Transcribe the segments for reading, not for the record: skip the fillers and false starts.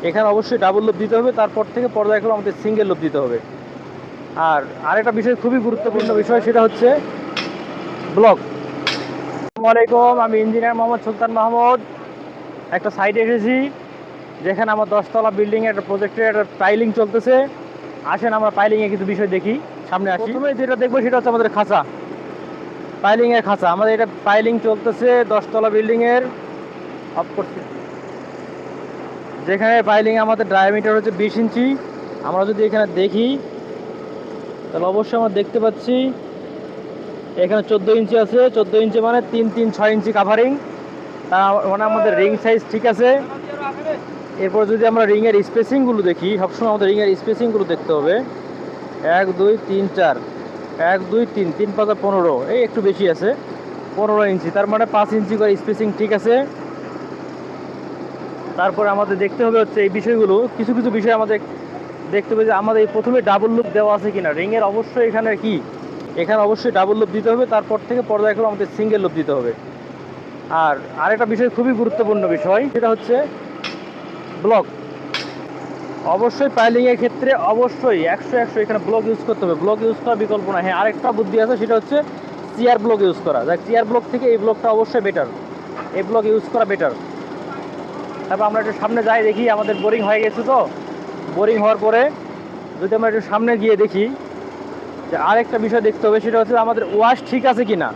এখানে অবশ্যই double loop দিতে হবে, তারপর থেকে পর্যায়ক্রমে আমাদের সিঙ্গেল লুপ দিতে হবে। আর আরেকটা বিষয়, খুবই গুরুত্বপূর্ণ বিষয়, সেটা হচ্ছে ব্লক। আসসালামু আলাইকুম, আমি ইঞ্জিনিয়ার মোহাম্মদ সুলতান মাহমুদ। একটা সাইটে এসেছি যেখানে আমার 10 তলা বিল্ডিংয়ে একটা প্রজেক্টের একটা পাইলিং চলতেছে। আসেন আমরা পাইলিংয়ে কিছু বিষয় দেখি, সামনে আসি। প্রথমে যেটা দেখবো সেটা হচ্ছে আমাদের খাঁচা, পাইলিংয়ের খাঁচা। আমাদের এটা পাইলিং চলতেছে 10 তলা বিল্ডিংয়ের। অফ করছি। যেখানে পাইলিং আমাদের ডায়ামিটার হচ্ছে 20 ইঞ্চি। আমরা যদি এখানে দেখি তাহলে অবশ্যই আমরা দেখতে পাচ্ছি এখানে 14 ইঞ্চি আছে। 14 ইঞ্চি মানে 3 3 6 ইঞ্চি কাভারিং। তার মানে আমাদের রিং সাইজ ঠিক আছে। এরপর যদি আমরা রিংয়ের স্পেসিংগুলো দেখি, সবসময় আমাদের রিংয়ের স্পেসিংগুলো দেখতে হবে। 1 2 3 4, 1 2 3, 3 5 15, এই একটু বেশি আছে, 15 ইঞ্চি, তার মানে 5 ইঞ্চি করে স্পেসিং ঠিক আছে। তারপরে আমাদের দেখতে হবে হচ্ছে এই বিষয়গুলো, কিছু কিছু বিষয় আমাদের দেখতে হবে যে আমাদের প্রথমে ডাবল লুপ দেওয়া আছে কিনা রিংয়ের। অবশ্যই এখানে এখানে অবশ্যই ডাবল লুপ দিতে হবে, তারপর থেকে পর্যায়ক্রমে আমাদের সিঙ্গেল লুপ দিতে হবে। আর আরেকটা বিষয়, খুবই গুরুত্বপূর্ণ বিষয়, সেটা হচ্ছে ব্লক। অবশ্যই পাইলিংয়ের ক্ষেত্রে অবশ্যই 100 এখানে ব্লক ইউজ করতে হবে। ব্লক ইউজ করার বিকল্প না। হ্যাঁ, আরেকটা বুদ্ধি আছে, সেটা হচ্ছে চেয়ার ব্লক ইউজ করা। দেখ, চেয়ার ব্লক থেকে এই ব্লকটা অবশ্যই বেটার, এই ব্লক ইউজ করা বেটার। তারপর আমরা একটু সামনে যাই, দেখি আমাদের বোরিং হয়ে গেছে। তো বোরিং হওয়ার পরে যদি আমরা একটু সামনে গিয়ে দেখি যে আরেকটা বিষয় দেখতে হবে, সেটা হচ্ছে আমাদের ওয়াশ ঠিক আছে কিনা।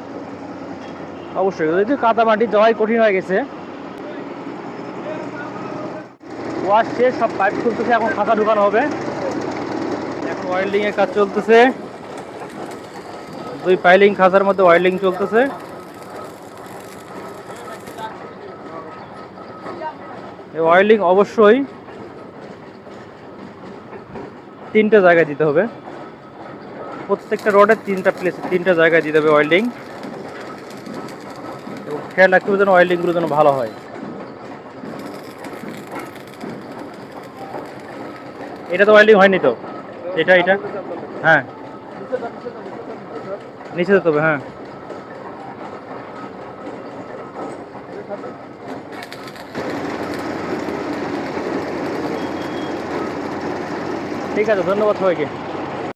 অবশ্যই যদি কাদা মাটি জয় কঠিন হয়ে গেছে, ওয়াশ শেষ, সব পাইপ খুলতেছে, এখন খাঁচা ঢুকানো হবে। এখন ওয়েল্ডিং এর কাজ চলতেছে, 2 পাইলিং খাঁচার মধ্যে ওয়েল্ডিং চলতেছে। এই ওয়েল্ডিং অবশ্যই 3টে জায়গায় দিতে হবে। প্রত্যেকটা রডের 3টা প্লেসে 3টা জায়গায় দিতে হবে ওয়েল্ডিং। এবং খেয়াল রাখতে হবে যেন ওয়েল্ডিংগুলো যেন ভালো হয়। এটা তো ওয়েল্ডিং হয়নি তো, এটা হ্যাঁ নিচে যেতে হবে। হ্যাঁ, ঠিক আছে, ধন্যবাদ সবাইকে।